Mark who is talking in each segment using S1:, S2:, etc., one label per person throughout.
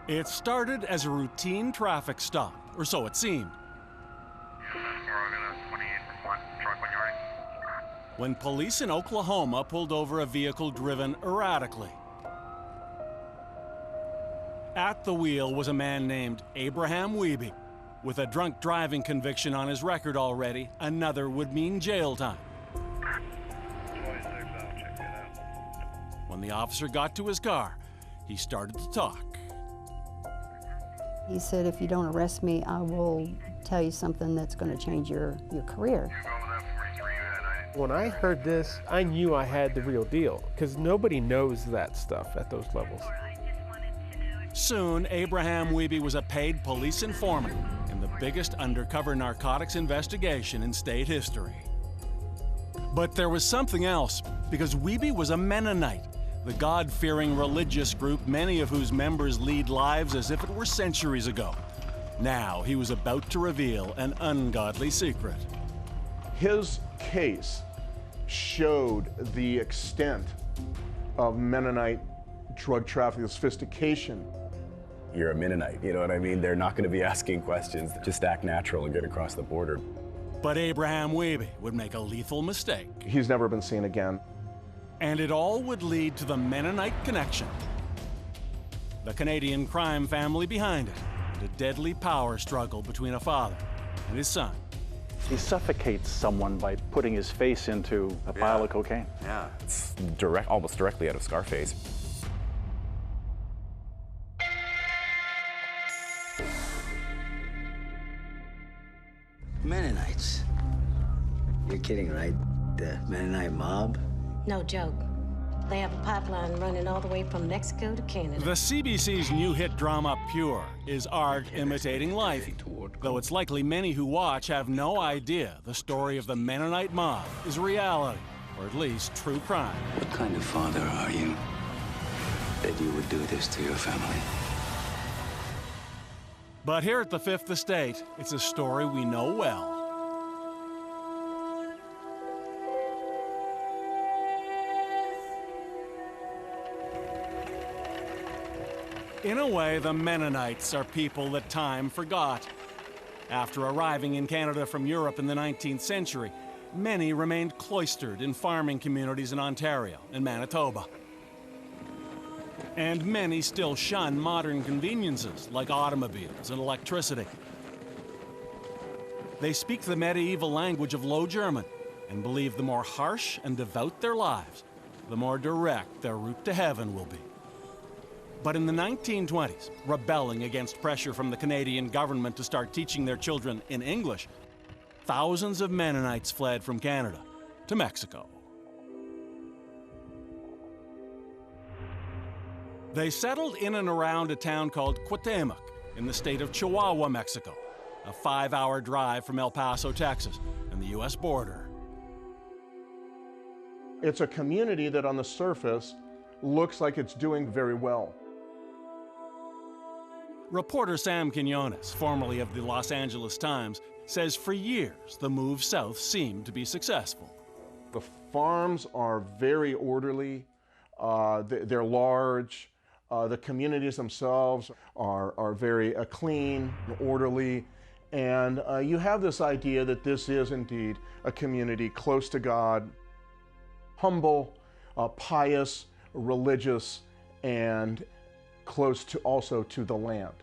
S1: It started as a routine traffic stop, or so it seemed. When police in Oklahoma pulled over a vehicle driven erratically. At the wheel was a man named Abraham Wiebe. With a drunk driving conviction on his record already, another would mean jail time. When the officer got to his car, he started to talk.
S2: He said, if you don't arrest me, I will tell you something that's going to change your career.
S3: When I heard this, I knew I had the real deal, because nobody knows that stuff at those levels.
S1: Soon, Abraham Wiebe was a paid police informant in the biggest undercover narcotics investigation in state history. But there was something else, because Wiebe was a Mennonite, the God-fearing religious group many of whose members lead lives as if it were centuries ago. Now he was about to reveal an ungodly secret.
S4: His case showed the extent of Mennonite drug trafficking, sophistication.
S5: You're a Mennonite, you know what I mean? They're not going to be asking questions. Just act natural and get across the border.
S1: But Abraham Wiebe would make a lethal mistake.
S4: He's never been seen again.
S1: And it all would lead to the Mennonite Connection, the Canadian crime family behind it, and a deadly power struggle between a father and his son.
S6: He suffocates someone by putting his face into a pile of cocaine.
S5: Yeah, it's almost directly out of Scarface.
S7: Mennonites. You're kidding, right? The Mennonite mob?
S8: No joke. They have a pipeline running all the way from Mexico to Canada.
S1: The CBC's new hit drama Pure is art imitating life, though it's likely many who watch have no idea the story of the Mennonite mob is reality, or at least true crime.
S7: What kind of father are you that you would do this to your family?
S1: But here at the Fifth Estate, it's a story we know well. In a way, the Mennonites are people that time forgot. After arriving in Canada from Europe in the 19th century, many remained cloistered in farming communities in Ontario and Manitoba. And many still shun modern conveniences like automobiles and electricity. They speak the medieval language of Low German and believe the more harsh and devout their lives, the more direct their route to heaven will be. But in the 1920s, rebelling against pressure from the Canadian government to start teaching their children in English, thousands of Mennonites fled from Canada to Mexico. They settled in and around a town called Cuauhtemoc in the state of Chihuahua, Mexico, a 5-hour drive from El Paso, Texas, and the U.S. border.
S4: It's a community that on the surface looks like it's doing very well.
S1: Reporter Sam Quinones, formerly of the Los Angeles Times, says for years the move south seemed to be successful.
S4: The farms are very orderly, they're large, the communities themselves are very clean, orderly, and you have this idea that this is indeed a community close to God, humble, pious, religious, and close to also to the land.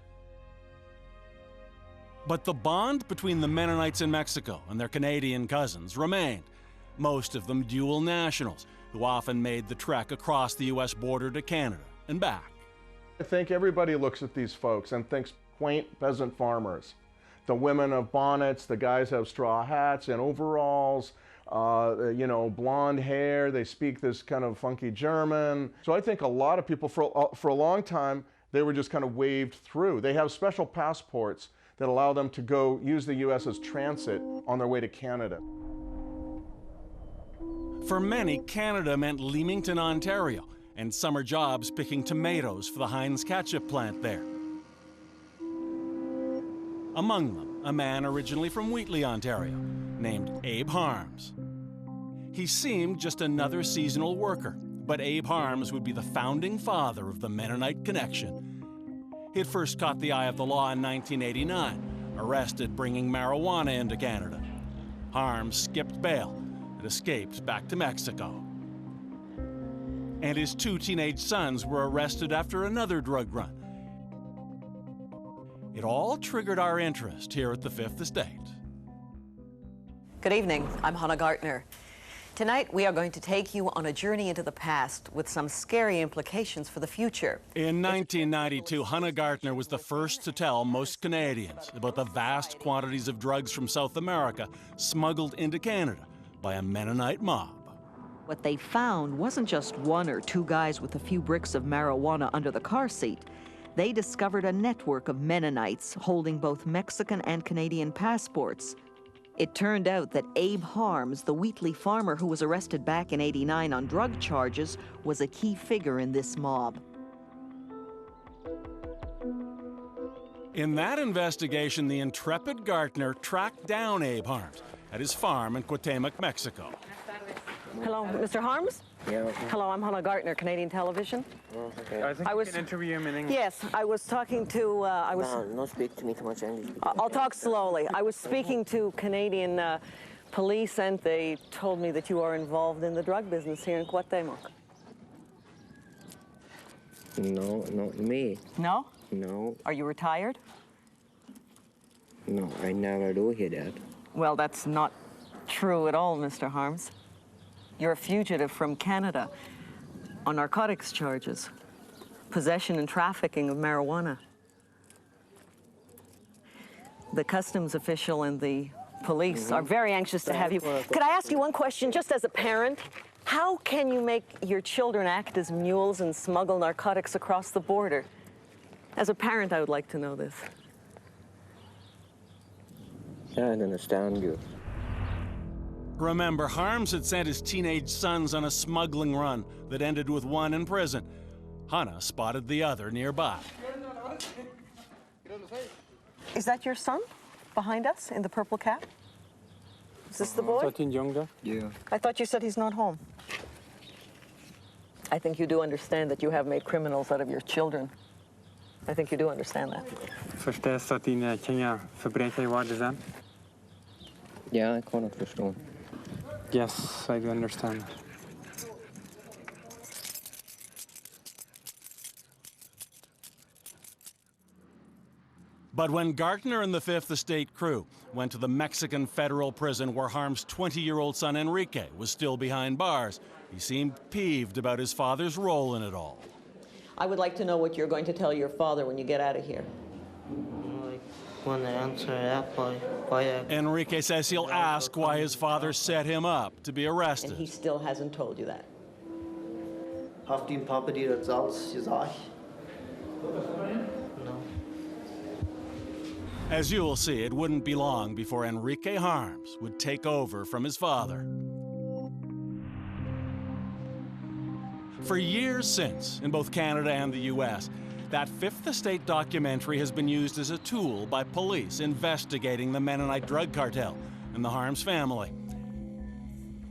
S1: But the bond between the Mennonites in Mexico and their Canadian cousins remained, most of them dual nationals who often made the trek across the U.S. border to Canada and back.
S4: I think everybody looks at these folks and thinks quaint peasant farmers. The women have bonnets, the guys have straw hats and overalls, you know, blonde hair, they speak this kind of funky German. So I think a lot of people, for a long time, they were just kind of waved through. They have special passports that allow them to go use the U.S. as transit on their way to Canada.
S1: For many, Canada meant Leamington, Ontario, and summer jobs picking tomatoes for the Heinz ketchup plant there. Among them, a man originally from Wheatley, Ontario, named Abe Harms. He seemed just another seasonal worker, but Abe Harms would be the founding father of the Mennonite Connection. He'd first caught the eye of the law in 1989, arrested bringing marijuana into Canada. Harms skipped bail and escaped back to Mexico. And his 2 teenage sons were arrested after another drug run. It all triggered our interest here at the Fifth Estate.
S9: Good evening, I'm Hannah Gartner. Tonight we are going to take you on a journey into the past with some scary implications for the future.
S1: In 1992, Hannah Gartner was the first to tell most Canadians about the vast quantities of drugs from South America smuggled into Canada by a Mennonite mob.
S10: What they found wasn't just 1 or 2 guys with a few bricks of marijuana under the car seat. They discovered a network of Mennonites holding both Mexican and Canadian passports. It turned out that Abe Harms, the Wheatley farmer who was arrested back in '89 on drug charges, was a key figure in this mob.
S1: In that investigation, the intrepid Gartner tracked down Abe Harms at his farm in Cuauhtemoc, Mexico.
S9: Hello, Mr. Harms?
S11: Yeah.
S9: Hello, I'm Hannah Gartner, Canadian Television.
S11: Oh, okay.
S12: I think you can interview him in English.
S9: Yes, I was talking to,
S11: No, speak to me too much English.
S9: I'll talk slowly. I was speaking to Canadian police, and they told me that you are involved in the drug business here in Cuauhtemoc.
S11: No, not me.
S9: No?
S11: No.
S9: Are you retired?
S11: No, I never do hear that.
S9: Well, that's not true at all, Mr. Harms. You're a fugitive from Canada on narcotics charges, possession and trafficking of marijuana. The customs official and the police are very anxious to have you. Could I ask you one question, just as a parent? How can you make your children act as mules and smuggle narcotics across the border? As a parent, I would like to know this.
S11: I don't understand you.
S1: Remember, Harms had sent his teenage sons on a smuggling run that ended with one in prison. Hannah spotted the other nearby.
S9: Is that your son behind us in the purple cap? Is this the boy?
S11: Yeah.
S9: I thought you said he's not home. I think you do understand that you have made criminals out of your children. I think you do understand that.
S12: Förstås att dina kinga förbrytare var det sen?
S11: Ja, jag kan förstå.
S12: Yes, I do understand.
S1: But when Gartner and the Fifth Estate crew went to the Mexican federal prison where Harms' 20-year-old son Enrique was still behind bars, he seemed peeved about his father's role in it all.
S9: I would like to know what you're going to tell your father when you get out of here.
S11: When I answer that, why
S1: Enrique says he'll ask why his father set him up to be arrested.
S9: And he still hasn't told you that.
S13: Har din pappa dir das alles gesagt? No.
S1: As you'll see, it wouldn't be long before Enrique Harms would take over from his father. For years since, in both Canada and the U.S., that Fifth Estate documentary has been used as a tool by police investigating the Mennonite drug cartel and the Harms family.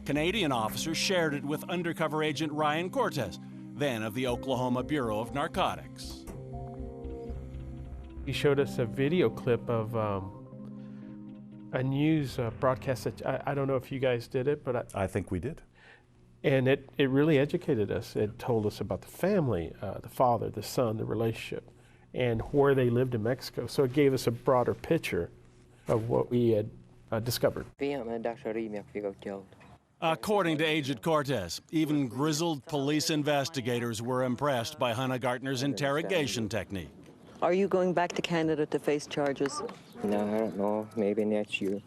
S1: Canadian officers shared it with undercover agent Ryan Cortez, then of the Oklahoma Bureau of Narcotics.
S3: He showed us a video clip of a news broadcast that I don't know if you guys did it, but
S14: I think we did.
S3: And it really educated us. It told us about the family, the father, the son, the relationship, and where they lived in Mexico. So it gave us a broader picture of what we had discovered.
S1: According to Agent Cortez, even grizzled police investigators were impressed by Hannah Gartner's interrogation technique.
S9: Are you going back to Canada to face charges?
S11: No, I don't know. Maybe next year.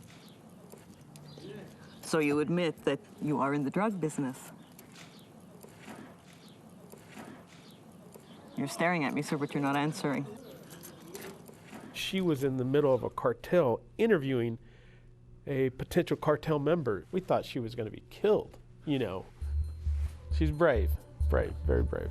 S9: So you admit that you are in the drug business? You're staring at me, sir, but you're not answering.
S3: She was in the middle of a cartel interviewing a potential cartel member. We thought she was going to be killed, you know. She's brave, brave, very brave.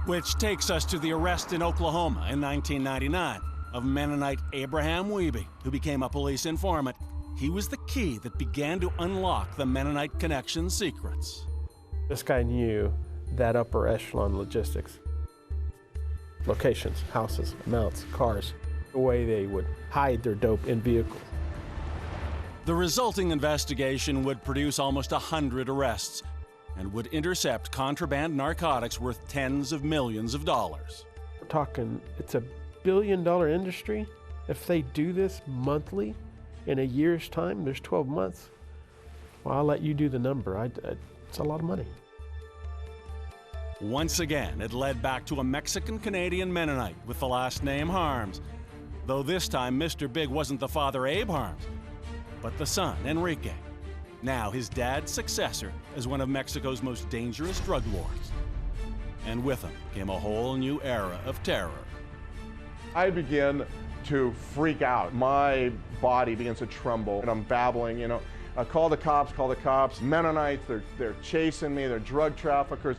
S1: Which takes us to the arrest in Oklahoma in 1999 of Mennonite Abraham Wiebe, who became a police informant. He was the key that began to unlock the Mennonite Connection secrets.
S3: This guy knew that upper echelon logistics. Locations, houses, amounts, cars, the way they would hide their dope in vehicles.
S1: The resulting investigation would produce almost 100 arrests and would intercept contraband narcotics worth tens of millions of dollars.
S3: We're talking, it's a billion-dollar industry. If they do this monthly, in a year's time, there's 12 months. Well, I'll let you do the number. It's a lot of money.
S1: Once again, it led back to a Mexican-Canadian Mennonite with the last name Harms, though this time Mr. Big wasn't the father Abe Harms, but the son, Enrique. Now his dad's successor as one of Mexico's most dangerous drug lords. And with him came a whole new era of terror.
S4: I begin to freak out. My body begins to tremble, and I'm babbling, you know, call the cops, call the cops. Mennonites, they're chasing me, they're drug traffickers.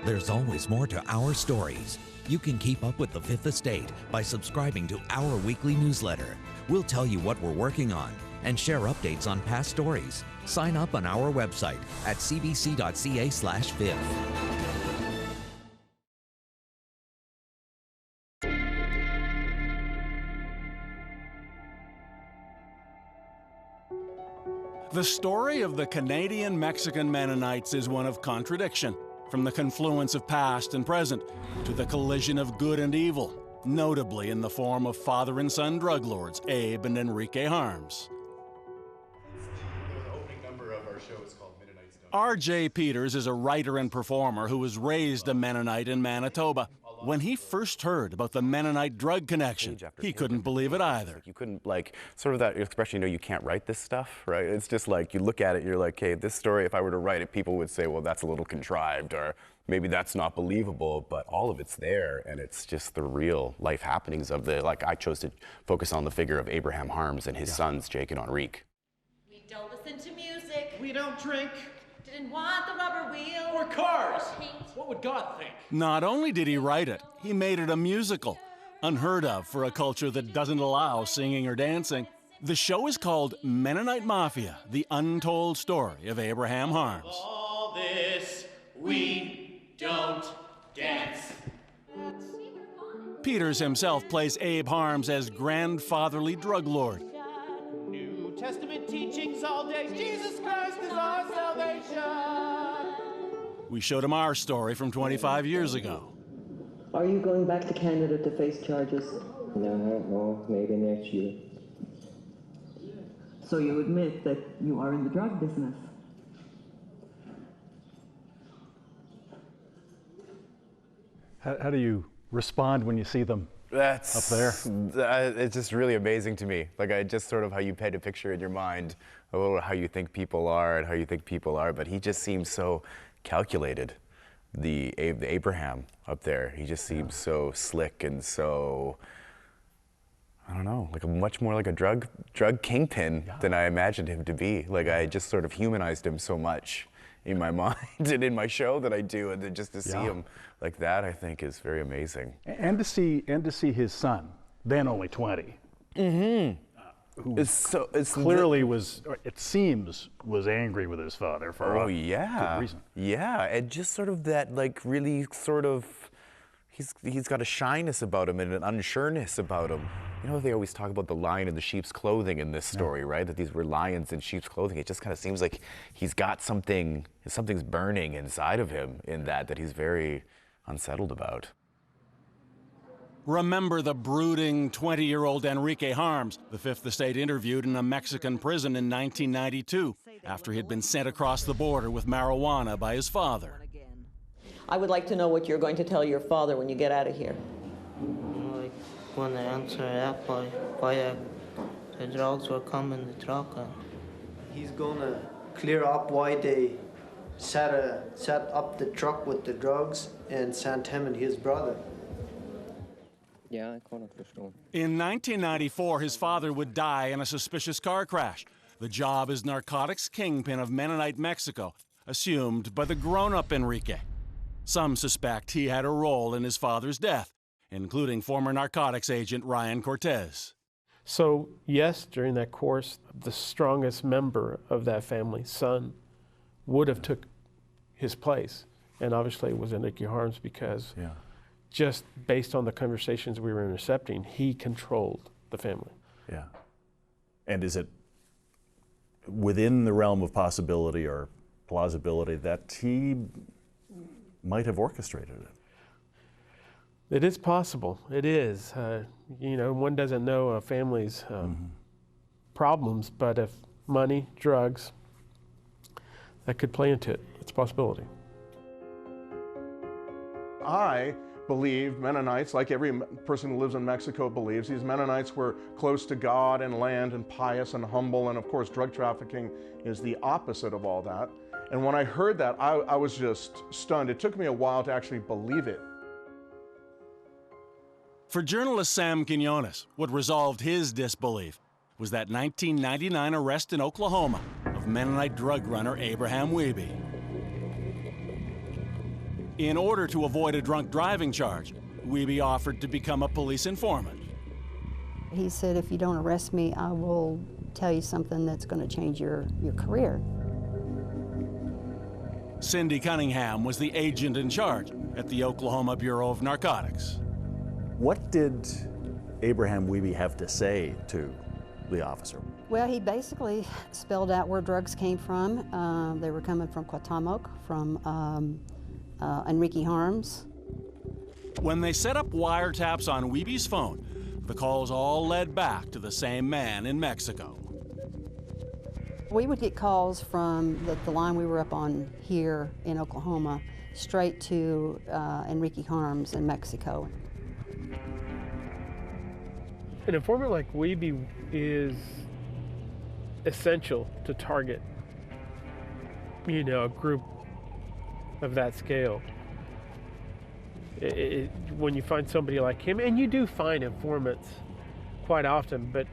S14: There's always more to our stories. You can keep up with the Fifth Estate by subscribing to our weekly newsletter. We'll tell you what we're working on and share updates on past stories. Sign up on our website at cbc.ca/fifth.
S1: The story of the Canadian-Mexican Mennonites is one of contradiction, from the confluence of past and present to the collision of good and evil, notably in the form of father and son drug lords Abe and Enrique Harms.
S5: The opening number of our show is called Mennonites.
S1: R.J. Peters is a writer and performer who was raised a Mennonite in Manitoba. When he first heard about the Mennonite drug connection, he couldn't believe it either.
S5: You couldn't, like, sort of that expression, you know, you can't write this stuff, right? It's just like, you look at it, you're like, hey, this story, if I were to write it, people would say, well, that's a little contrived, or maybe that's not believable, but all of it's there, and it's just the real life happenings of the, like, I chose to focus on the figure of Abraham Harms and his sons, Jake and Enrique.
S15: We don't listen to music.
S16: We don't drink.
S15: Didn't want the rubber wheel.
S16: Or cars. What would God think?
S1: Not only did he write it, he made it a musical, unheard of for a culture that doesn't allow singing or dancing. The show is called Mennonite Mafia, the untold story of Abraham Harms.
S16: All this, we don't dance.
S1: Peters himself plays Abe Harms as grandfatherly drug lord.
S16: New Testament teachings all day. Jesus Christ is our salvation.
S1: We showed him our story from 25 years ago.
S9: Are you going back to Canada to face charges?
S11: No, I don't know. Maybe next year.
S9: So you admit that you are in the drug business?
S6: How do you respond when you see them up there?
S5: It's just really amazing to me. Like, just sort of how you paint a picture in your mind of how you think people are and how you think people are, but he just seems so calculated. The Abraham up there, he just seems so slick and so, I don't know, like much more like a drug kingpin than I imagined him to be. Like, I just sort of humanized him so much in my mind and in my show that I do, and then just to see him like that, I think is very amazing.
S6: And to see his son, then only 20.
S5: Mm-hmm.
S6: Who clearly was, it seems, was angry with his father for a good reason.
S5: Yeah, and just sort of that, like, really sort of, he's got a shyness about him and an unsureness about him. You know, they always talk about the lion in the sheep's clothing in this story, right? That these were lions in sheep's clothing. It just kind of seems like he's got something's burning inside of him in that he's very unsettled about.
S1: Remember the brooding 20-year-old Enrique Harms, the Fifth Estate interviewed in a Mexican prison in 1992 after he had been sent across the border with marijuana by his father.
S9: I would like to know what you're going to tell your father when you get out of here.
S11: I want to answer that by the drugs were coming in the truck.
S13: He's gonna clear up why they set up the truck with the drugs and sent him and his brother.
S11: Yeah, I can't understand.
S1: In 1994, his father would die in a suspicious car crash. The job as narcotics kingpin of Mennonite Mexico, assumed by the grown-up Enrique. Some suspect he had a role in his father's death, including former narcotics agent Ryan Cortez.
S3: So yes, during that course, the strongest member of that family, son, would have took his place. And obviously it was Enrique Harms because just based on the conversations we were intercepting, he controlled the family.
S6: Yeah. And is it within the realm of possibility or plausibility that he might have orchestrated it?
S3: It is possible. It is. You know, one doesn't know a family's problems, but if money, drugs, that could play into it. It's a possibility.
S4: I believe Mennonites, like every person who lives in Mexico believes, these Mennonites were close to God and land and pious and humble, and of course drug trafficking is the opposite of all that. And when I heard that, I was just stunned. It took me a while to actually believe it.
S1: For journalist Sam Quinones, what resolved his disbelief was that 1999 arrest in Oklahoma of Mennonite drug runner Abraham Wiebe. In order to avoid a drunk driving charge, Wiebe offered to become a police informant.
S2: He said, if you don't arrest me, I will tell you something that's going to change your career.
S1: Cindy Cunningham was the agent in charge at the Oklahoma Bureau of Narcotics.
S6: What did Abraham Wiebe have to say to the officer?
S2: Well, he basically spelled out where drugs came from. They were coming from Cuauhtémoc, from Enrique Harms.
S1: When they set up wiretaps on Wiebe's phone, the calls all led back to the same man in Mexico.
S2: We would get calls from the line we were up on here in Oklahoma straight to Enrique Harms in Mexico.
S3: An informant like Wiebe is essential to target, you know, a group of that scale. When you find somebody like him, and you do find informants quite often, but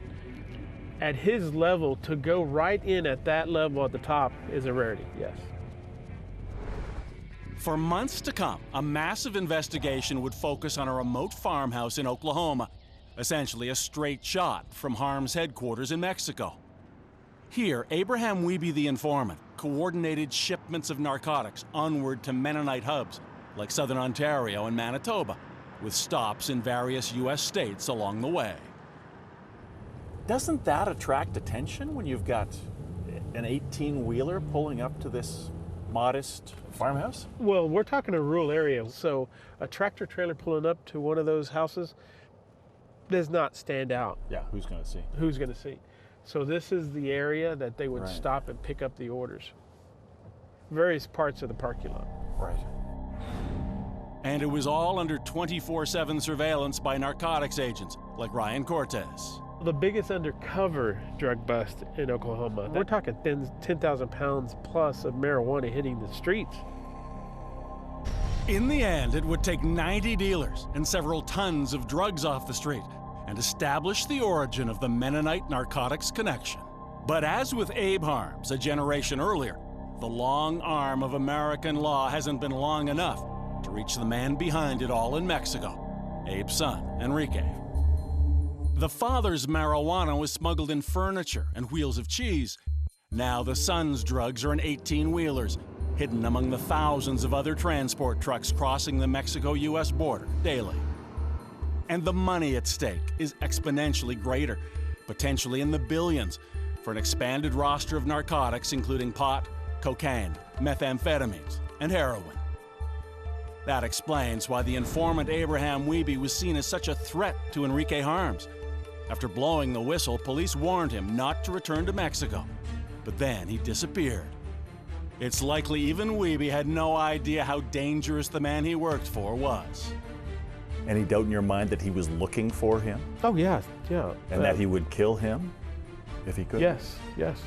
S3: at his level, to go right in at that level at the top is a rarity, yes.
S1: For months to come, a massive investigation would focus on a remote farmhouse in Oklahoma, essentially a straight shot from Harms' headquarters in Mexico. Here, Abraham Wiebe, the informant, coordinated shipments of narcotics onward to Mennonite hubs like southern Ontario and Manitoba, with stops in various U.S. states along the way.
S6: Doesn't that attract attention when you've got an 18-wheeler pulling up to this modest farmhouse?
S3: Well, we're talking a rural area, so a tractor trailer pulling up to one of those houses does not stand out.
S6: Yeah, who's going to see?
S3: Who's going to see? So this is the area that they would stop and pick up the orders. Various parts of the parking lot.
S6: Right.
S1: And it was all under 24/7 surveillance by narcotics agents like Ryan Cortez.
S3: The biggest undercover drug bust in Oklahoma. We're talking 10,000 pounds plus of marijuana hitting the streets.
S1: In the end, it would take 90 dealers and several tons of drugs off the street and establish the origin of the Mennonite Narcotics Connection. But as with Abe Harms a generation earlier, the long arm of American law hasn't been long enough to reach the man behind it all in Mexico, Abe's son, Enrique. The father's marijuana was smuggled in furniture and wheels of cheese. Now the son's drugs are in 18-wheelers, hidden among the thousands of other transport trucks crossing the Mexico-U.S. border daily. And the money at stake is exponentially greater, potentially in the billions, for an expanded roster of narcotics including pot, cocaine, methamphetamines, and heroin. That explains why the informant Abraham Wiebe was seen as such a threat to Enrique Harms. After blowing the whistle, police warned him not to return to Mexico, but then he disappeared. It's likely even Wiebe had no idea how dangerous the man he worked for was.
S6: Any doubt in your mind that he was looking for him?
S3: Oh, yeah, yeah.
S6: And that he would kill him if he could?
S3: Yes, yes.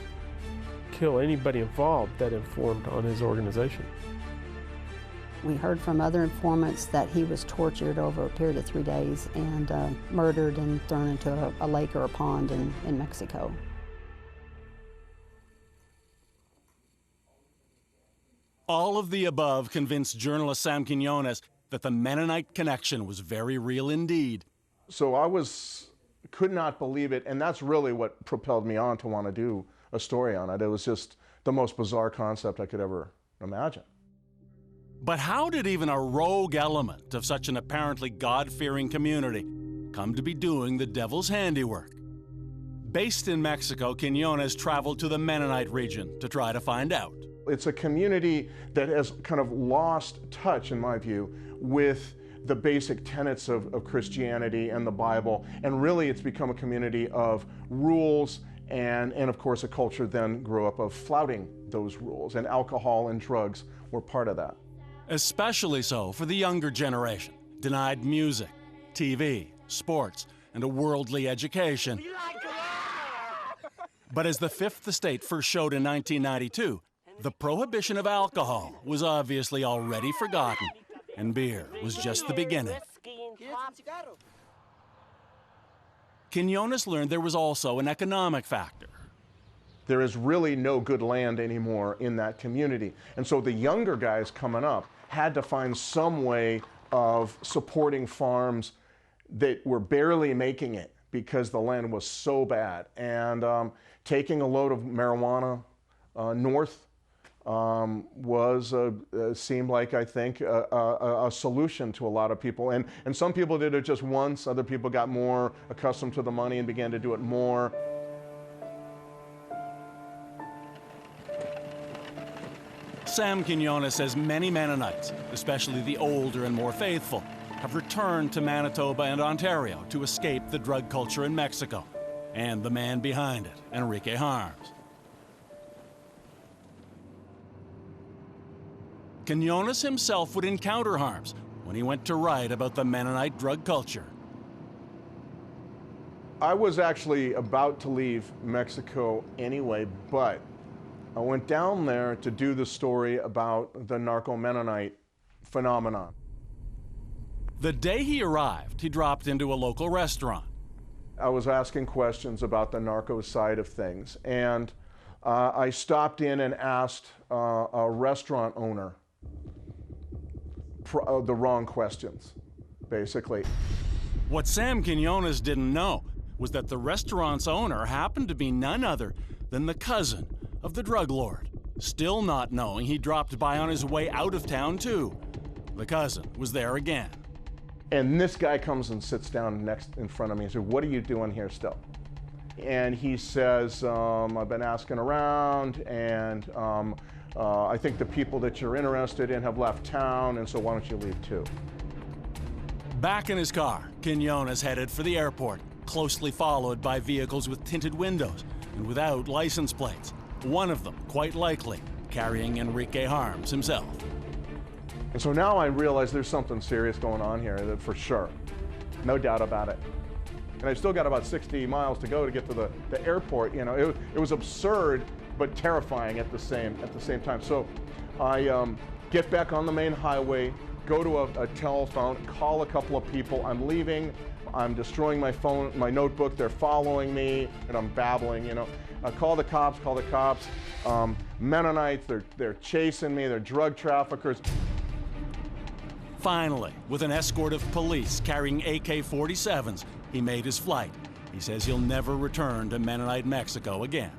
S3: Kill anybody involved that informed on his organization.
S2: We heard from other informants that he was tortured over a period of 3 days and murdered and thrown into a lake or a pond in Mexico.
S1: All of the above convinced journalist Sam Quinones that the Mennonite Connection was very real indeed.
S4: So I was could not believe it, and that's really what propelled me on to want to do a story on it. It was just the most bizarre concept I could ever imagine.
S1: But how did even a rogue element of such an apparently God-fearing community come to be doing the devil's handiwork? Based in Mexico, Quiñones traveled to the Mennonite region to try to find out.
S4: It's a community that has kind of lost touch, in my view, with the basic tenets of Christianity and the Bible, and really it's become a community of rules and of course a culture then grew up of flouting those rules, and alcohol and drugs were part of that.
S1: Especially so for the younger generation, denied music, TV, sports, and a worldly education. But as the Fifth Estate first showed in 1992, the prohibition of alcohol was obviously already forgotten, and beer was just the beginning. Quiñones learned there was also an economic factor.
S4: There is really no good land anymore in that community. And so the younger guys coming up had to find some way of supporting farms that were barely making it because the land was so bad. And taking a load of marijuana north seemed like, I think, a solution to a lot of people. And some people did it just once, other people got more accustomed to the money and began to do it more.
S1: Sam Quiñones says many Mennonites, especially the older and more faithful, have returned to Manitoba and Ontario to escape the drug culture in Mexico and the man behind it, Enrique Harms. Quiñones himself would encounter Harms when he went to write about the Mennonite drug culture.
S4: I was actually about to leave Mexico anyway, but I went down there to do the story about the narco-Mennonite phenomenon.
S1: The day he arrived, he dropped into a local restaurant.
S4: I was asking questions about the narco side of things, and I stopped in and asked a restaurant owner the wrong questions, basically.
S1: What Sam Quiñones didn't know was that the restaurant's owner happened to be none other than the cousin of the drug lord. Still not knowing he dropped by on his way out of town too. The cousin was there again.
S4: And this guy comes and sits down in front of me and says, "What are you doing here still?" And he says, "I've been asking around, and I think the people that you're interested in have left town, and so why don't you leave too?"
S1: Back in his car, Quiñones headed for the airport, closely followed by vehicles with tinted windows and without license plates. One of them, quite likely, carrying Enrique Harms himself.
S4: And so now I realize there's something serious going on here, for sure. No doubt about it. And I've still got about 60 miles to go to get to the airport. You know, it was absurd, but terrifying at the same time. So I get back on the main highway, go to a telephone, call a couple of people. I'm leaving. I'm destroying my phone, my notebook. They're following me, and I'm babbling, you know. Call the cops, call the cops. Mennonites, they're chasing me, they're drug traffickers.
S1: Finally, with an escort of police carrying AK-47s, he made his flight. He says he'll never return to Mennonite Mexico again.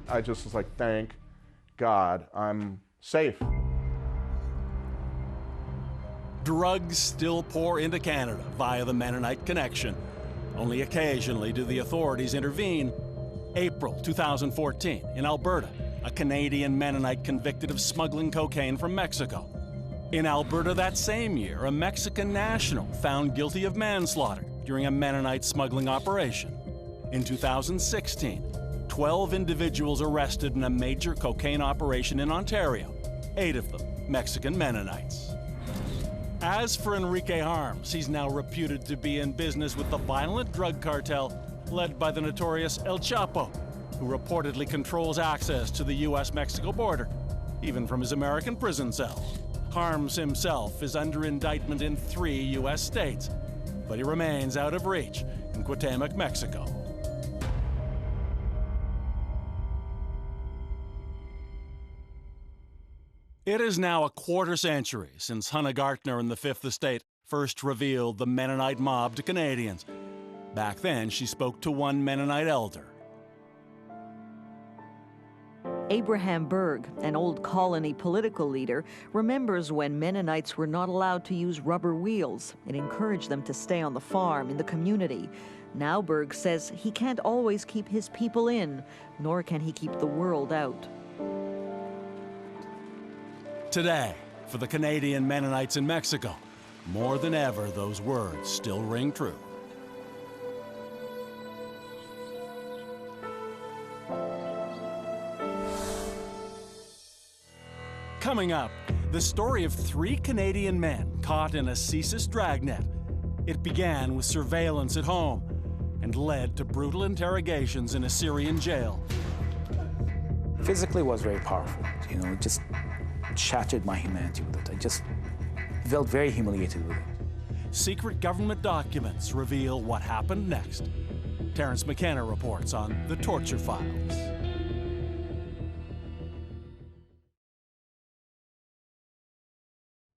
S4: I just was like, thank God, I'm safe.
S1: Drugs still pour into Canada via the Mennonite Connection. Only occasionally do the authorities intervene. April 2014, in Alberta, a Canadian Mennonite convicted of smuggling cocaine from Mexico. In Alberta that same year, a Mexican national found guilty of manslaughter during a Mennonite smuggling operation. In 2016, 12 individuals arrested in a major cocaine operation in Ontario, 8 of them Mexican Mennonites. As for Enrique Harms, he's now reputed to be in business with the violent drug cartel led by the notorious El Chapo, who reportedly controls access to the U.S.-Mexico border, even from his American prison cell. Harms himself is under indictment in 3 U.S. states, but he remains out of reach in Cuauhtémoc, Mexico. It is now a quarter century since Hannah Gartner and the Fifth Estate first revealed the Mennonite mob to Canadians. Back then, she spoke to one Mennonite elder.
S10: Abraham Berg, an old colony political leader, remembers when Mennonites were not allowed to use rubber wheels. It encouraged them to stay on the farm, in the community. Now Berg says he can't always keep his people in, nor can he keep the world out.
S1: Today, for the Canadian Mennonites in Mexico, more than ever, those words still ring true. Coming up, the story of 3 Canadian men caught in a CSIS dragnet. It began with surveillance at home and led to brutal interrogations in a Syrian jail.
S17: Physically was very powerful, you know, it just shattered my humanity with it. I just felt very humiliated with it.
S1: Secret government documents reveal what happened next. Terrence McKenna reports on the torture files.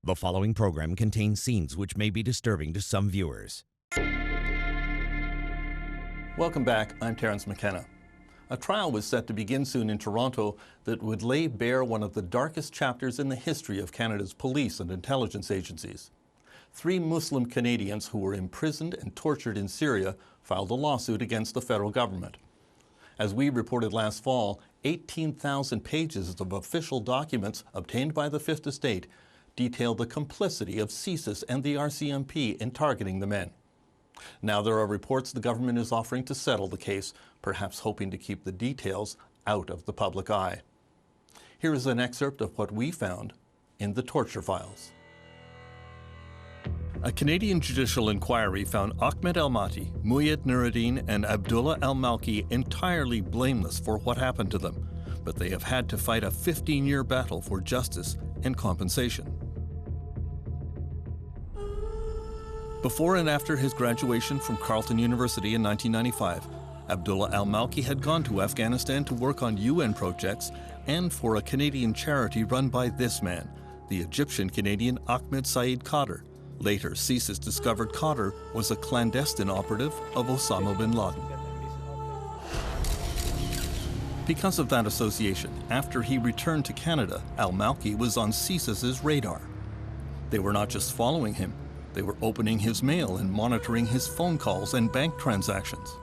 S14: The following program contains scenes which may be disturbing to some viewers.
S18: Welcome back. I'm Terrence McKenna. A trial was set to begin soon in Toronto that would lay bare one of the darkest chapters in the history of Canada's police and intelligence agencies. 3 Muslim Canadians who were imprisoned and tortured in Syria filed a lawsuit against the federal government. As we reported last fall, 18,000 pages of official documents obtained by the Fifth Estate detail the complicity of CSIS and the RCMP in targeting the men. Now there are reports the government is offering to settle the case, perhaps hoping to keep the details out of the public eye. Here is an excerpt of what we found in the torture files. A Canadian judicial inquiry found Ahmed El-Mati, Muyed Nuruddin, and Abdullah Al-Malki entirely blameless for what happened to them, but they have had to fight a 15-year battle for justice and compensation. Before and after his graduation from Carleton University in 1995, Abdullah Al-Malki had gone to Afghanistan to work on UN projects and for a Canadian charity run by this man, the Egyptian-Canadian Ahmed Saeed Khadr. Later, CSIS discovered Khadr was a clandestine operative of Osama bin Laden. Because of that association, after he returned to Canada, Al-Malki was on CSIS's radar. They were not just following him, they were opening his mail and monitoring his phone calls and bank transactions.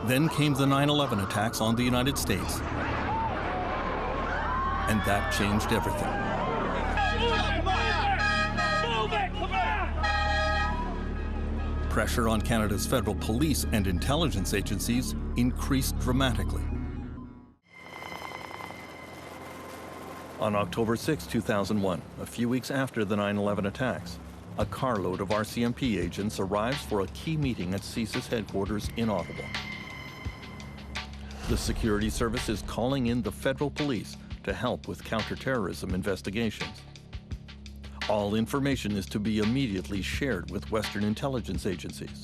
S18: Then came the 9/11 attacks on the United States, and that changed everything. Pressure on Canada's federal police and intelligence agencies increased dramatically. On October 6, 2001, a few weeks after the 9/11 attacks, a carload of RCMP agents arrives for a key meeting at CSIS headquarters in Ottawa. The security service is calling in the federal police to help with counterterrorism investigations. All information is to be immediately shared with Western intelligence agencies.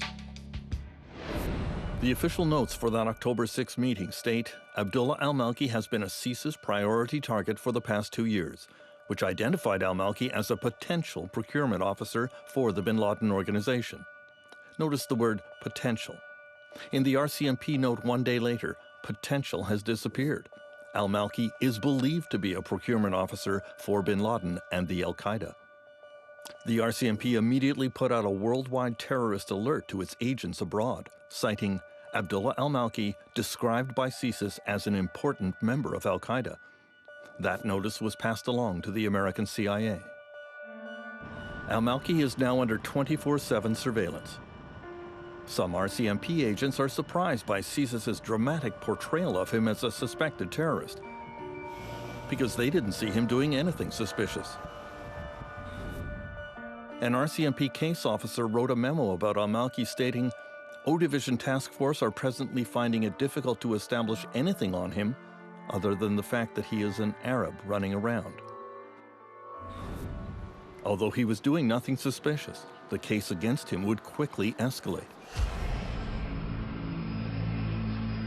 S18: The official notes for that October 6 meeting state, Abdullah Al-Malki has been a CSIS priority target for the past 2 years, which identified Al-Malki as a potential procurement officer for the bin Laden organization. Notice the word potential. In the RCMP note 1 day later, potential has disappeared. Al-Malki is believed to be a procurement officer for bin Laden and the Al-Qaeda. The RCMP immediately put out a worldwide terrorist alert to its agents abroad, citing Abdullah Al-Malki, described by CSIS as an important member of Al-Qaeda. That notice was passed along to the American CIA. Al-Malki is now under 24/7 surveillance. Some RCMP agents are surprised by CSIS's dramatic portrayal of him as a suspected terrorist, because they didn't see him doing anything suspicious. An RCMP case officer wrote a memo about Al-Malki stating, O Division Task Force are presently finding it difficult to establish anything on him other than the fact that he is an Arab running around. Although he was doing nothing suspicious, the case against him would quickly escalate.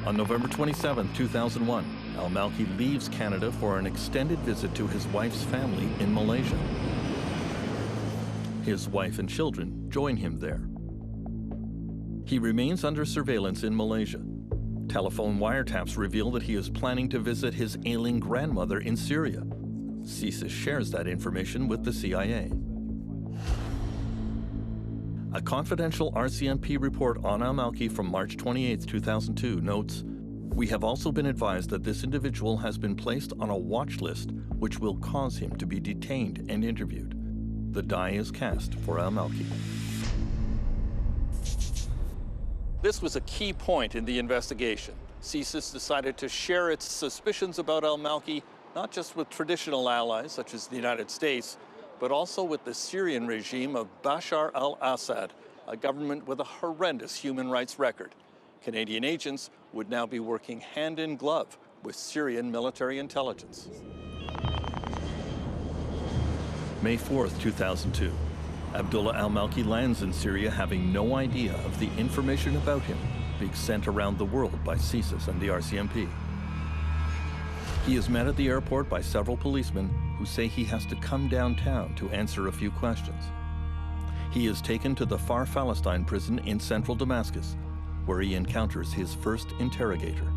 S18: On November 27, 2001, Al-Malki leaves Canada for an extended visit to his wife's family in Malaysia. His wife and children join him there. He remains under surveillance in Malaysia. Telephone wiretaps reveal that he is planning to visit his ailing grandmother in Syria. CSIS shares that information with the CIA. A confidential RCMP report on al-Malki from March 28, 2002 notes, "We have also been advised that this individual has been placed on a watch list which will cause him to be detained and interviewed. The die is cast for al-Malki." This was a key point in the investigation. CSIS decided to share its suspicions about al-Malki not just with traditional allies such as the United States, but also with the Syrian regime of Bashar al-Assad, a government with a horrendous human rights record. Canadian agents would now be working hand in glove with Syrian military intelligence. May 4th, 2002. Abdullah al-Malki lands in Syria having no idea of the information about him being sent around the world by CSIS and the RCMP. He is met at the airport by several policemen who say he has to come downtown to answer a few questions. He is taken to the Far Palestine prison in central Damascus, where he encounters his first interrogator.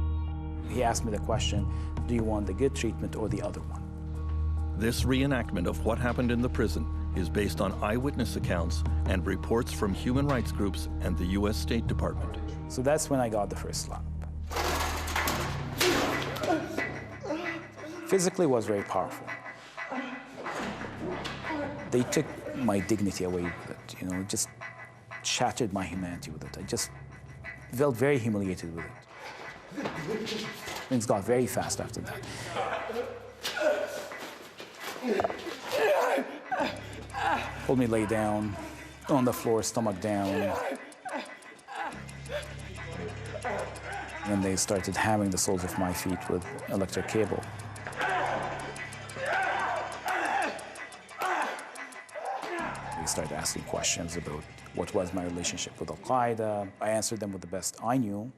S17: He asked me the question, do you want the good treatment or the other one?
S18: This reenactment of what happened in the prison is based on eyewitness accounts and reports from human rights groups and the U.S. State Department.
S17: So that's when I got the first slap. Physically was very powerful. They took my dignity away with it, you know, just shattered my humanity with it. I just felt very humiliated with it. Things got very fast after that. Pulled me lay down on the floor, stomach down. And they started hammering the soles of my feet with electric cable. They started asking questions about what was my relationship with Al-Qaeda. I answered them with the best I knew.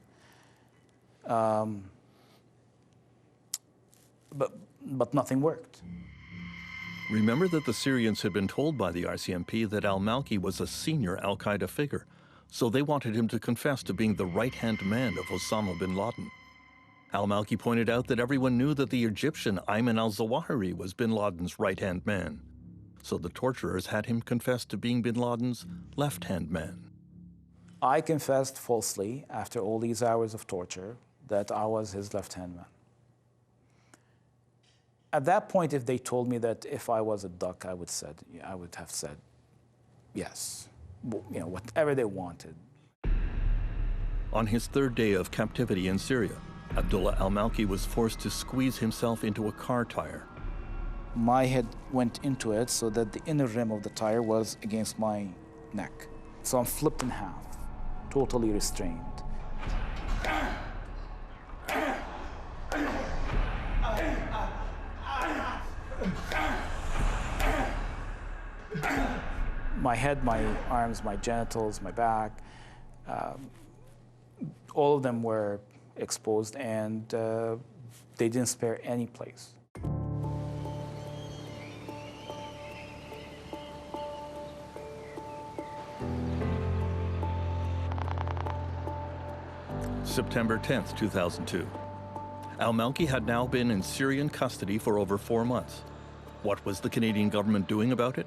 S17: But nothing worked.
S18: Remember that the Syrians had been told by the RCMP that al-Malki was a senior al-Qaeda figure, so they wanted him to confess to being the right-hand man of Osama bin Laden. Al-Malki pointed out that everyone knew that the Egyptian Ayman al-Zawahiri was bin Laden's right-hand man, so the torturers had him confess to being bin Laden's left-hand man.
S17: I confessed falsely after all these hours of torture that I was his left-hand man. At that point, if they told me that if I was a duck, I would have said yes, you know, whatever they wanted.
S18: On his third day of captivity in Syria, Abdullah al-Malki was forced to squeeze himself into a car tire.
S17: My head went into it so that the inner rim of the tire was against my neck. So I'm flipped in half, totally restrained. My head, my arms, my genitals, my back, all of them were exposed, and they didn't spare any place.
S18: September 10th, 2002. Al-Malki had now been in Syrian custody for over 4 months. What was the Canadian government doing about it?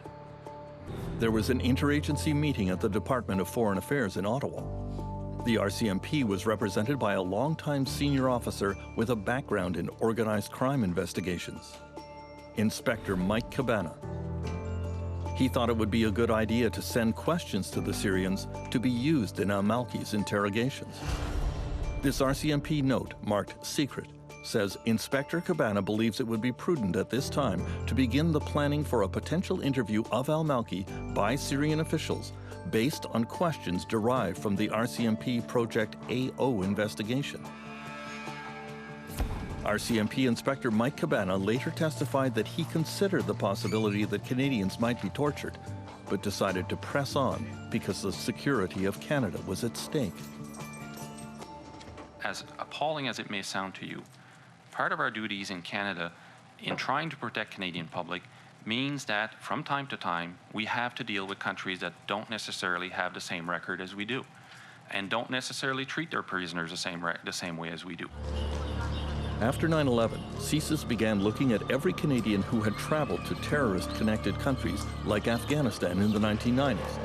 S18: There was an interagency meeting at the Department of Foreign Affairs in Ottawa. The RCMP was represented by a longtime senior officer with a background in organized crime investigations, Inspector Mike Cabana. He thought it would be a good idea to send questions to the Syrians to be used in al-Malki's interrogations. This RCMP note, marked secret, says Inspector Cabana believes it would be prudent at this time to begin the planning for a potential interview of al-Malki by Syrian officials based on questions derived from the RCMP Project AO investigation. RCMP Inspector Mike Cabana later testified that he considered the possibility that Canadians might be tortured, but decided to press on because the security of Canada was at stake.
S19: As appalling as it may sound to you, part of our duties in Canada in trying to protect Canadian public means that from time to time, we have to deal with countries that don't necessarily have the same record as we do, and don't necessarily treat their prisoners the same way as we do.
S18: After 9/11, CSIS began looking at every Canadian who had traveled to terrorist-connected countries like Afghanistan in the 1990s,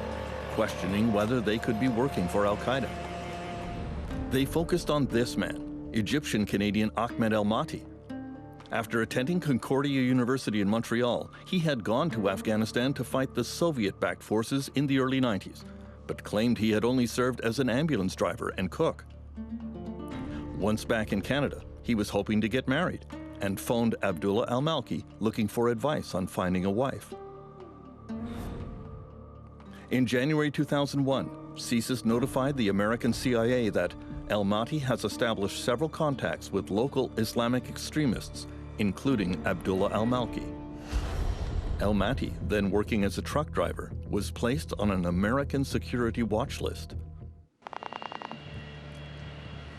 S18: questioning whether they could be working for al-Qaeda. They focused on this man, Egyptian-Canadian Ahmed El-Mati. After attending Concordia University in Montreal, he had gone to Afghanistan to fight the Soviet-backed forces in the early 90s, but claimed he had only served as an ambulance driver and cook. Once back in Canada, he was hoping to get married and phoned Abdullah Al-Malki looking for advice on finding a wife. In January 2001, CSIS notified the American CIA that El-Mati has established several contacts with local Islamic extremists, including Abdullah Al-Malki. El-Mati, then working as a truck driver, was placed on an American security watch list.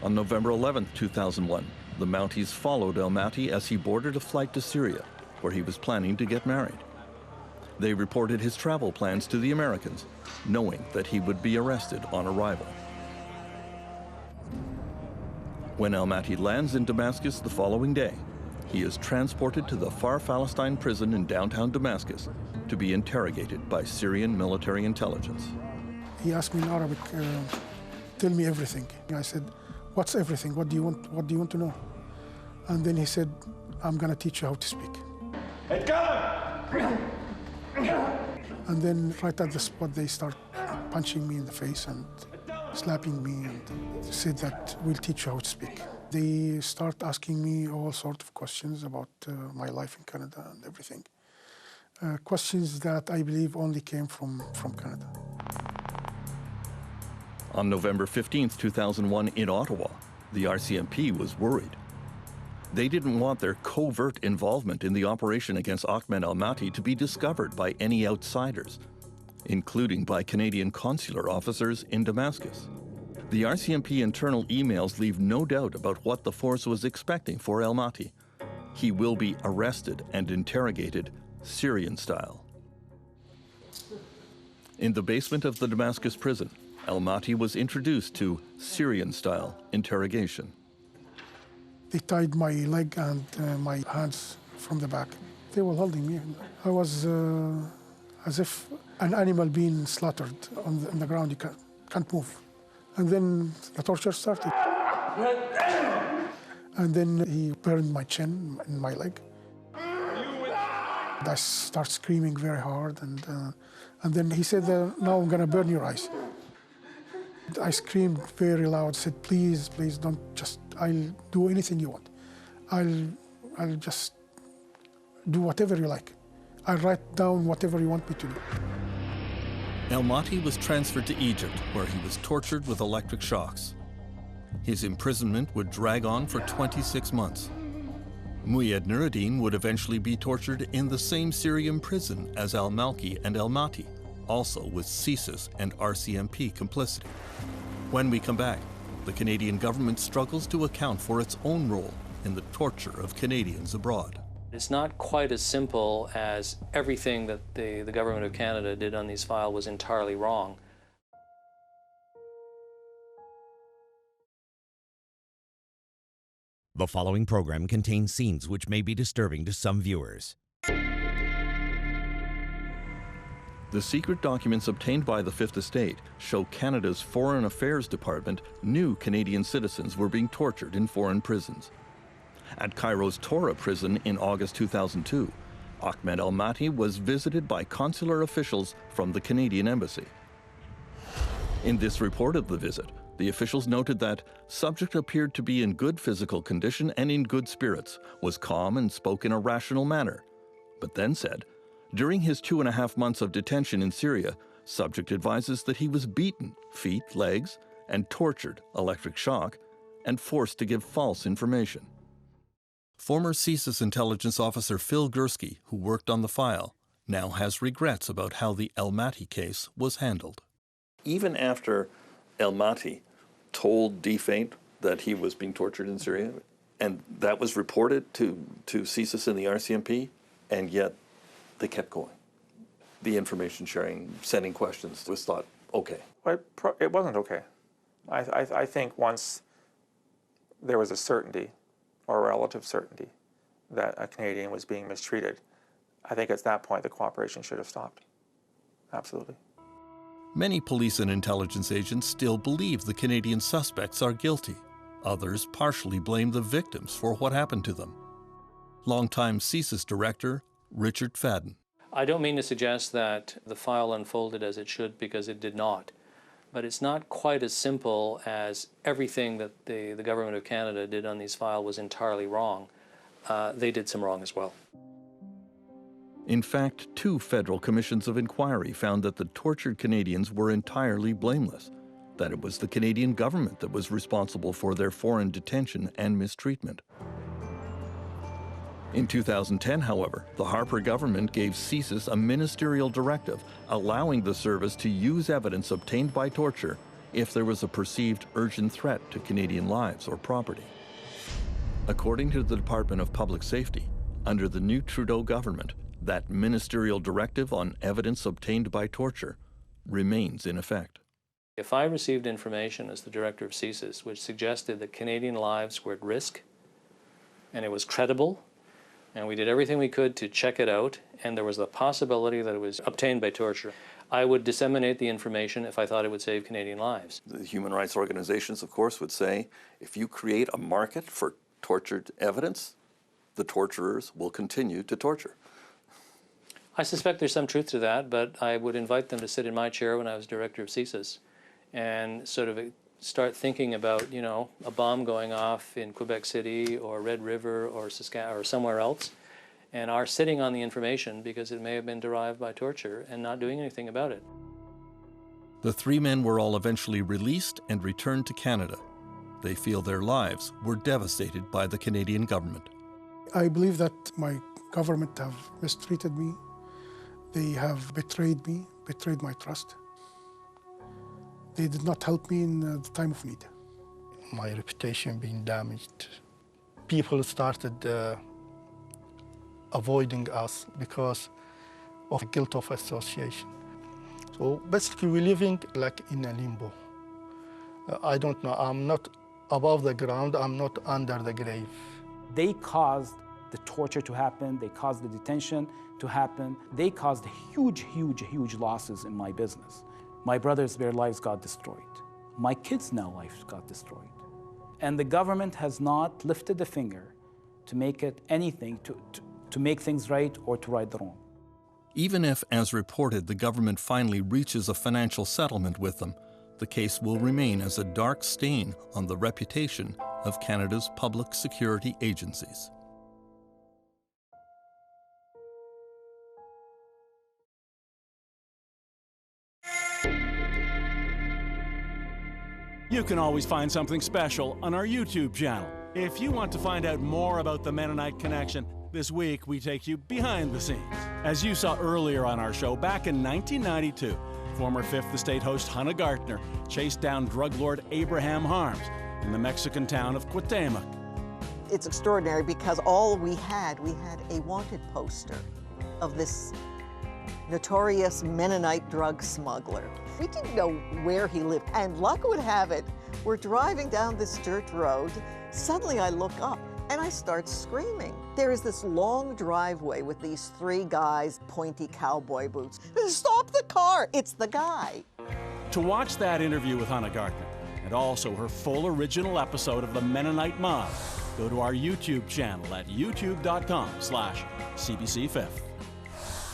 S18: On November 11, 2001, the Mounties followed El-Mati as he boarded a flight to Syria, where he was planning to get married. They reported his travel plans to the Americans, knowing that he would be arrested on arrival. When El-Mati lands in Damascus the following day, he is transported to the Far Palestine prison in downtown Damascus to be interrogated by Syrian military intelligence.
S20: He asked me in Arabic, tell me everything. I said, what's everything? What do you want to know? And then he said, I'm going to teach you how to speak. And then right at the spot, they start punching me in the face and slapping me and said that we'll teach you how to speak. They start asking me all sorts of questions about my life in Canada and everything. Questions that I believe only came from Canada.
S18: On November 15, 2001 in Ottawa, the RCMP was worried. They didn't want their covert involvement in the operation against Ahmed El-Mati to be discovered by any outsiders, including by Canadian consular officers in Damascus. The RCMP internal emails leave no doubt about what the force was expecting for El-Mati. He will be arrested and interrogated Syrian style. In the basement of the Damascus prison, El-Mati was introduced to Syrian-style interrogation.
S20: They tied my leg and my hands from the back. They were holding me. I was as if an animal being slaughtered on the ground. You can't move. And then the torture started. And then he burned my chin and my leg. I start screaming very hard, and then he said, now I'm gonna burn your eyes. I screamed very loud, said, please, please don't I'll do anything you want. I'll just do whatever you like. I'll write down whatever you want me to do.
S18: El-Mati was transferred to Egypt, where he was tortured with electric shocks. His imprisonment would drag on for 26 months. Muyed Nuruddin would eventually be tortured in the same Syrian prison as Al-Malki and El-Mati, also with CSIS and RCMP complicity. When we come back, the Canadian government struggles to account for its own role in the torture of Canadians abroad.
S21: It's not quite as simple as everything that the government of Canada did on these files was entirely wrong.
S14: The following program contains scenes which may be disturbing to some viewers.
S18: The secret documents obtained by the Fifth Estate show Canada's Foreign Affairs Department knew Canadian citizens were being tortured in foreign prisons. At Cairo's Tora prison in August 2002, Ahmed El-Mati was visited by consular officials from the Canadian embassy. In this report of the visit, the officials noted that subject appeared to be in good physical condition and in good spirits, was calm and spoke in a rational manner, but then said, during his 2.5 months of detention in Syria, subject advises that he was beaten, feet, legs, and tortured, electric shock, and forced to give false information. Former CSIS intelligence officer Phil Gursky, who worked on the file, now has regrets about how the El-Mati case was handled. Even after El-Mati told DFAINT that he was being tortured in Syria, and that was reported to CSIS and the RCMP, and yet they kept going. The information sharing, sending questions was thought okay.
S8: Well, it wasn't okay. I think once there was a certainty, or a relative certainty, that a Canadian was being mistreated, I think at that point the cooperation should have stopped. Absolutely.
S18: Many police and intelligence agents still believe the Canadian suspects are guilty. Others partially blame the victims for what happened to them. Longtime CSIS director Richard Fadden.
S21: I don't mean to suggest that the file unfolded as it should, because it did not. But it's not quite as simple as everything that the Government of Canada did on these files was entirely wrong. They did some wrong as well.
S18: In fact, 2 federal commissions of inquiry found that the tortured Canadians were entirely blameless, that it was the Canadian government that was responsible for their foreign detention and mistreatment. In 2010, however, the Harper government gave CSIS a ministerial directive allowing the service to use evidence obtained by torture if there was a perceived urgent threat to Canadian lives or property. According to the Department of Public Safety, under the new Trudeau government, that ministerial directive on evidence obtained by torture remains in effect.
S21: If I received information as the director of CSIS which suggested that Canadian lives were at risk, and it was credible, and we did everything we could to check it out, and there was the possibility that it was obtained by torture, I would disseminate the information if I thought it would save Canadian lives.
S18: The human rights organizations, of course, would say, if you create a market for tortured evidence, the torturers will continue to torture.
S21: I suspect there's some truth to that, but I would invite them to sit in my chair when I was director of CSIS and sort of start thinking about, you know, a bomb going off in Quebec City or Red River or Saskatchewan or somewhere else, and are sitting on the information because it may have been derived by torture and not doing anything about it.
S18: The 3 men were all eventually released and returned to Canada. They feel their lives were devastated by the Canadian government.
S20: I believe that my government have mistreated me. They have betrayed me, betrayed my trust. They did not help me in the time of need.
S22: My reputation being damaged. People started avoiding us because of guilt of association. So basically we're living like in a limbo. I don't know, I'm not above the ground, I'm not under the grave.
S23: They caused the torture to happen, they caused the detention to happen, they caused huge, huge, huge losses in my business. My brothers, their lives got destroyed. My kids' now lives got destroyed. And the government has not lifted a finger to make it anything, to make things right or to right the wrong.
S18: Even if, as reported, the government finally reaches a financial settlement with them, the case will remain as a dark stain on the reputation of Canada's public security agencies.
S1: You can always find something special on our YouTube channel. If you want to find out more about the Mennonite Connection, this week we take you behind the scenes. As you saw earlier on our show, back in 1992, former Fifth Estate host Hannah Gartner chased down drug lord Abraham Harms in the Mexican town of Cuauhtemoc.
S24: It's extraordinary because all we had a wanted poster of this notorious Mennonite drug smuggler. We didn't know where he lived, and luck would have it, we're driving down this dirt road. Suddenly I look up and I start screaming. There is this long driveway with these 3 guys, pointy cowboy boots. Stop the car, it's the guy.
S1: To watch that interview with Hannah Gartner, and also her full original episode of the Mennonite Mob, go to our YouTube channel at youtube.com/CBC5th.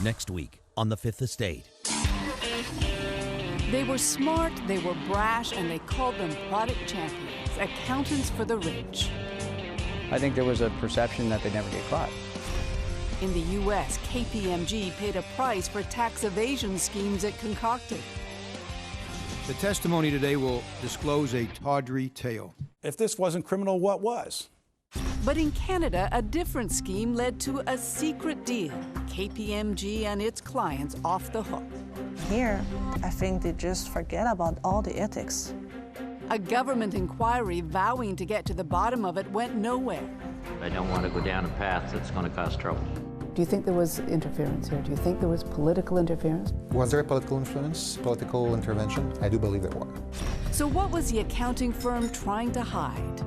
S14: Next week on the Fifth Estate.
S25: They were smart, they were brash, and they called them product champions, accountants for the rich.
S26: I think there was a perception that they'd never get caught.
S25: In the U.S., KPMG paid a price for tax evasion schemes it concocted.
S27: The testimony today will disclose a tawdry tale. If this wasn't criminal, what was?
S25: But in Canada, a different scheme led to a secret deal. KPMG and its clients off the hook.
S28: Here, I think they just forget about all the ethics.
S25: A government inquiry vowing to get to the bottom of it went nowhere.
S29: I don't want to go down a path that's going to cause trouble.
S25: Do you think there was interference here? Do you think there was political interference?
S5: Was there a political influence, political intervention? I do believe there was.
S25: So what was the accounting firm trying to hide?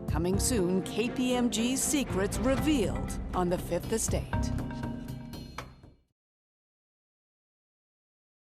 S25: Coming soon, KPMG's secrets revealed on the Fifth Estate.